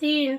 3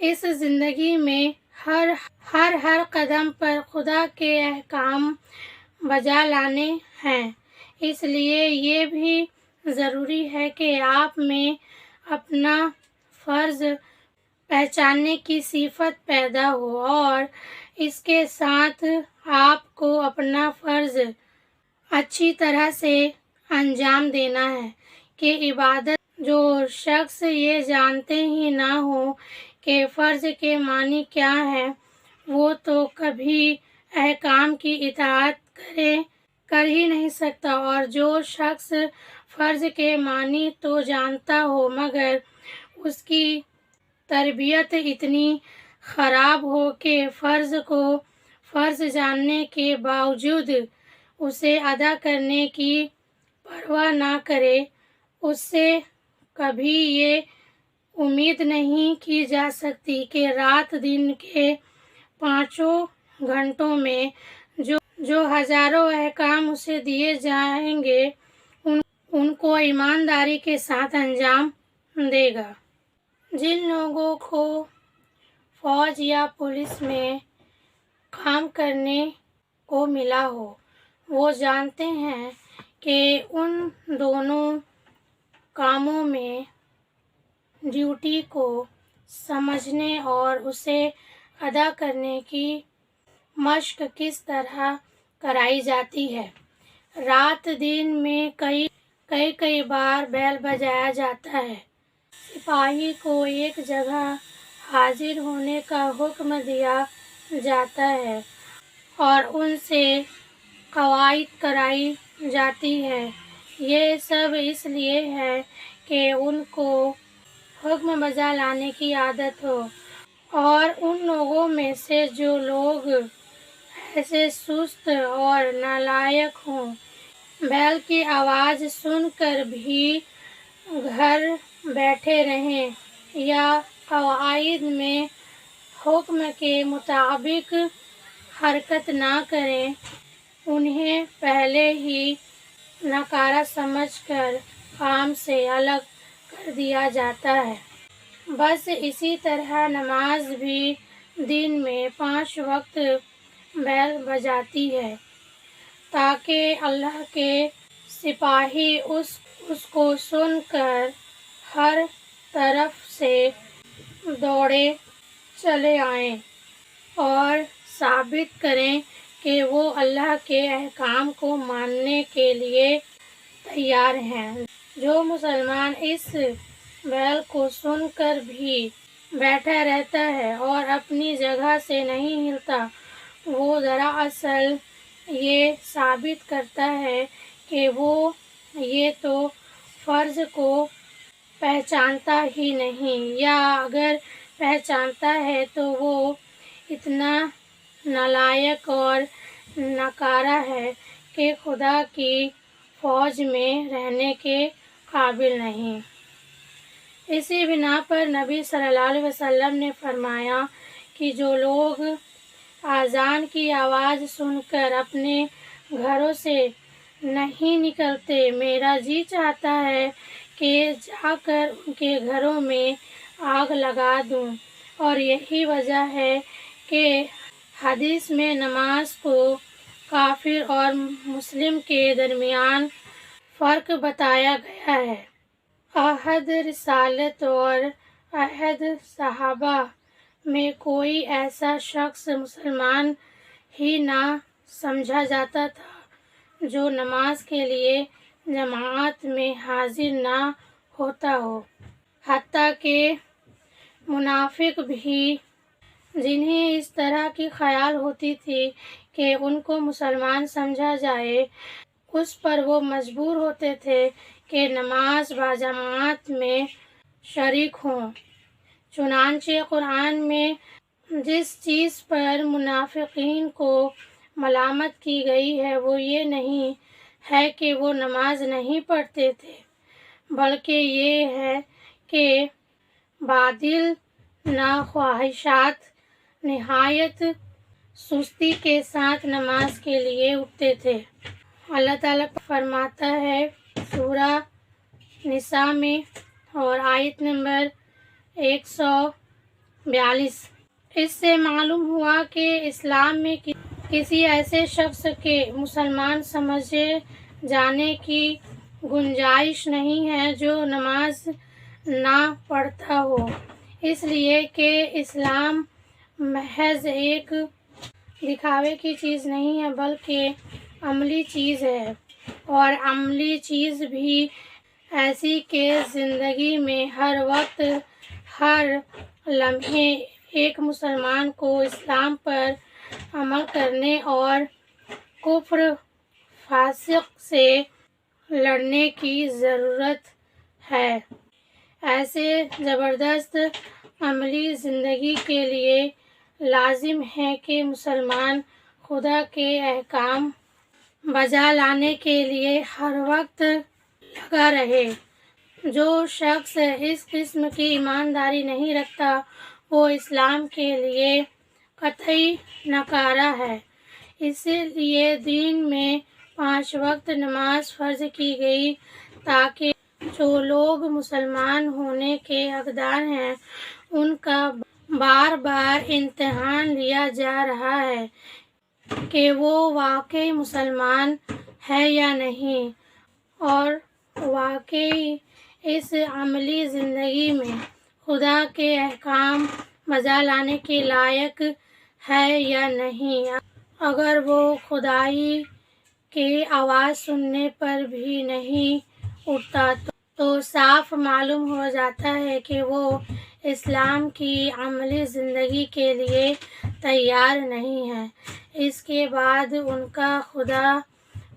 اس زندگی میں ہر قدم پر خدا کے احکام بجا لانے ہیں، اس لیے یہ بھی ضروری ہے کہ آپ میں اپنا فرض پہچاننے کی صفت پیدا ہو، اور اس کے ساتھ آپ کو اپنا فرض اچھی طرح سے انجام دینا ہے کہ عبادت جو شخص یہ جانتے ہی نہ ہو کہ فرض کے معنی کیا ہے، وہ تو کبھی احکام کی اطاعت کر ہی نہیں سکتا، اور جو شخص فرض کے معنی تو جانتا ہو مگر اس کی تربیت اتنی خراب ہو کہ فرض کو فرض جاننے کے باوجود اسے ادا کرنے کی پرواہ نہ کرے، اس سے کبھی یہ امید نہیں کی جا سکتی کہ رات دن کے 5 گھنٹوں میں جو ہزاروں احکام اسے دیے جائیں گے ان کو ایمانداری کے ساتھ انجام دے گا۔ جن لوگوں کو فوج یا پولیس میں کام کرنے کو ملا ہو، وہ جانتے ہیں کہ ان دونوں کاموں میں ڈیوٹی کو سمجھنے اور اسے ادا کرنے کی مشق کس طرح کرائی جاتی ہے۔ رات دن میں کئی بار بیل بجایا جاتا ہے، سپاہی کو ایک جگہ حاضر ہونے کا حکم دیا جاتا ہے اور ان سے قواعد کرائی جاتی ہے۔ یہ سب اس لیے ہے کہ ان کو حکم بجا لانے کی عادت ہو، اور ان لوگوں میں سے جو لوگ ایسے سست اور نالائق ہوں، بیل کی آواز سن کر بھی گھر بیٹھے رہیں یا قواعد میں حکم کے مطابق حرکت نہ کریں، انہیں پہلے ہی ناکارہ سمجھ کر کام سے الگ کر دیا جاتا ہے۔ بس اسی طرح نماز بھی دن میں 5 وقت بیل بجاتی ہے تاکہ اللہ کے سپاہی اس کو سن کر ہر طرف سے دوڑے چلے آئیں اور ثابت کریں کہ وہ اللہ کے احکام کو ماننے کے لیے تیار ہیں۔ جو مسلمان اس بیل کو سن کر بھی بیٹھا رہتا ہے اور اپنی جگہ سے نہیں ہلتا، وہ دراصل یہ ثابت کرتا ہے کہ وہ یہ تو فرض کو پہچانتا ہی نہیں، یا اگر پہچانتا ہے تو وہ اتنا نالائق اور ناکارہ ہے کہ خدا کی فوج میں رہنے کے قابل نہیں۔ اسی بنا پر نبی صلی اللہ علیہ وسلم نے فرمایا کہ جو لوگ اذان کی آواز سن کر اپنے گھروں سے نہیں نکلتے، میرا جی چاہتا ہے کہ جا کر ان کے گھروں میں آگ لگا دوں، اور یہی وجہ ہے کہ حدیث میں نماز کو کافر اور مسلم کے درمیان فرق بتایا گیا ہے۔ عہد رسالت اور عہد صحابہ میں کوئی ایسا شخص مسلمان ہی نہ سمجھا جاتا تھا جو نماز کے لیے جماعت میں حاضر نہ ہوتا ہو، حتیٰ کہ منافق بھی، جنہیں اس طرح کی خیال ہوتی تھی کہ ان کو مسلمان سمجھا جائے، اس پر وہ مجبور ہوتے تھے کہ نماز باجماعت میں شریک ہوں۔ چنانچہ قرآن میں جس چیز پر منافقین کو ملامت کی گئی ہے وہ یہ نہیں ہے کہ وہ نماز نہیں پڑھتے تھے، بلکہ یہ ہے کہ باطل خواہشات نہایت سستی کے ساتھ نماز کے لیے اٹھتے تھے۔ اللہ تعالیٰ فرماتا ہے سورہ نساء میں اور آیت نمبر 142 42۔ اس سے معلوم ہوا کہ اسلام میں کسی ایسے شخص کے مسلمان سمجھے جانے کی گنجائش نہیں ہے جو نماز نہ پڑھتا ہو، اس لیے کہ اسلام محض ایک دکھاوے کی چیز نہیں ہے بلکہ عملی چیز ہے، اور عملی چیز بھی ایسی کہ زندگی میں ہر وقت ہر لمحے ایک مسلمان کو اسلام پر عمل کرنے اور کفر فاسق سے لڑنے کی ضرورت ہے۔ ایسے زبردست عملی زندگی کے لیے لازم ہے کہ مسلمان خدا کے احکام بجا لانے کے لیے ہر وقت لگا رہے۔ جو شخص اس قسم کی ایمانداری نہیں رکھتا وہ اسلام کے لیے قطعی ناکارہ ہے۔ اسی لیے دین میں 5 وقت نماز فرض کی گئی تاکہ جو لوگ مسلمان ہونے کے حقدار ہیں ان کا بار بار امتحان لیا جا رہا ہے کہ وہ واقعی مسلمان ہے یا نہیں، اور واقعی اس عملی زندگی میں خدا کے احکام بجا لانے کے لائق ہے یا نہیں۔ اگر وہ خدائی کی آواز سننے پر بھی نہیں اٹھتا تو صاف معلوم ہو جاتا ہے کہ وہ اسلام کی عملی زندگی کے لیے تیار نہیں ہے۔ اس کے بعد ان کا خدا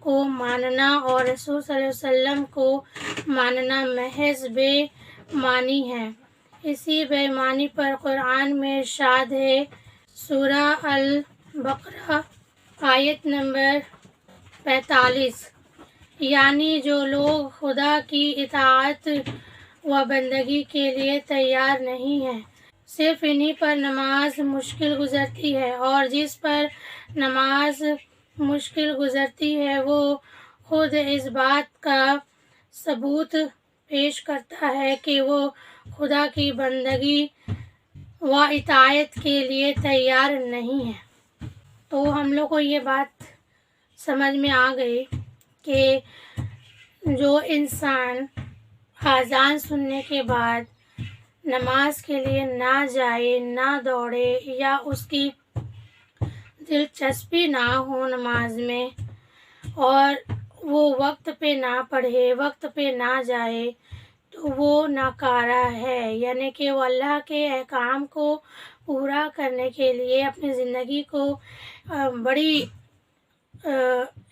کو ماننا اور رسول صلی اللہ علیہ وسلم کو ماننا محض بے معنی ہے۔ اسی بے معنی پر قرآن میں ارشاد ہے، سورہ البقرہ آیت نمبر 45، یعنی جو لوگ خدا کی اطاعت و بندگی کے لیے تیار نہیں ہیں، صرف انہی پر نماز مشکل گزرتی ہے، اور جس پر نماز مشکل گزرتی ہے وہ خود اس بات کا ثبوت پیش کرتا ہے کہ وہ خدا کی بندگی و اطاعت کے لیے تیار نہیں ہے۔ تو ہم لوگ کو یہ بات سمجھ میں آ گئی کہ جو انسان اذان سننے کے بعد نماز کے لیے نہ جائے، نہ دوڑے، یا اس کی دلچسپی نہ ہو نماز میں، اور وہ وقت پہ نہ پڑھے، وقت پہ نہ جائے، تو وہ ناکارہ ہے، یعنی کہ وہ اللہ کے احکام کو پورا کرنے کے لیے اپنی زندگی کو بڑی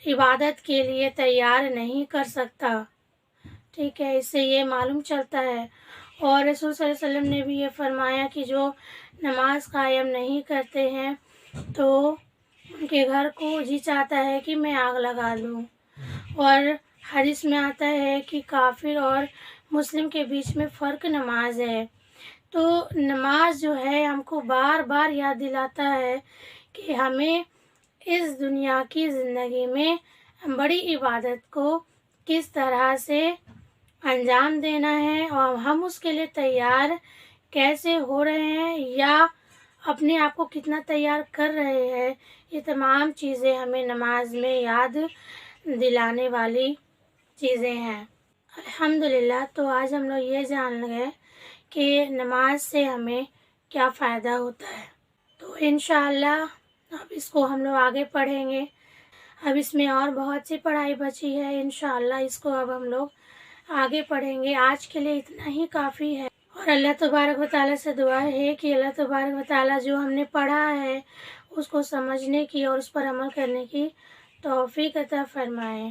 عبادت کے لیے تیار نہیں کر سکتا۔ ٹھیک ہے، اس سے یہ معلوم چلتا ہے۔ اور رسول صلی اللہ علیہ وسلم نے بھی یہ فرمایا کہ جو نماز قائم نہیں کرتے ہیں تو ان کے گھر کو جی چاہتا ہے کہ میں آگ لگا دوں۔ اور حدیث میں آتا ہے کہ کافر اور مسلم کے بیچ میں فرق نماز ہے۔ تو نماز جو ہے ہم کو بار بار یاد دلاتا ہے کہ ہمیں اس دنیا کی زندگی میں بڑی عبادت کو کس طرح سے انجام دینا ہے، اور ہم اس کے لیے تیار کیسے ہو رہے ہیں یا اپنے آپ کو کتنا تیار کر رہے ہیں۔ یہ تمام چیزیں ہمیں نماز میں یاد دلانے والی چیزیں ہیں۔ الحمدللہ، تو آج ہم لوگ یہ جان گئے کہ نماز سے ہمیں کیا فائدہ ہوتا ہے۔ تو انشاءاللہ اب اس کو ہم لوگ آگے پڑھیں گے۔ اب اس میں اور بہت سی پڑھائی بچی ہے، انشاءاللہ اس کو اب ہم لوگ آگے پڑھیں گے۔ آج کے لیے اتنا ہی کافی ہے، اور اللہ تبارک و تعالیٰ سے دعا ہے کہ اللہ تبارک و تعالیٰ جو ہم نے پڑھا ہے اس کو سمجھنے کی اور اس پر عمل کرنے کی توفیق عطا فرمائے۔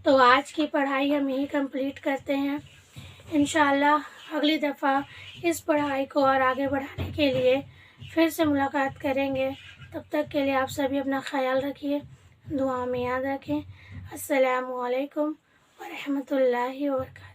تو آج کی پڑھائی ہم یہی کمپلیٹ کرتے ہیں۔ انشاءاللہ اگلی دفعہ اس پڑھائی کو اور آگے بڑھانے کے لیے پھر سے ملاقات کریں گے۔ تب تک کے لیے آپ سبھی اپنا خیال رکھیے، دعا میں یاد رکھیں۔ السلام علیکم ورحمۃ اللہ وبرکاتہ۔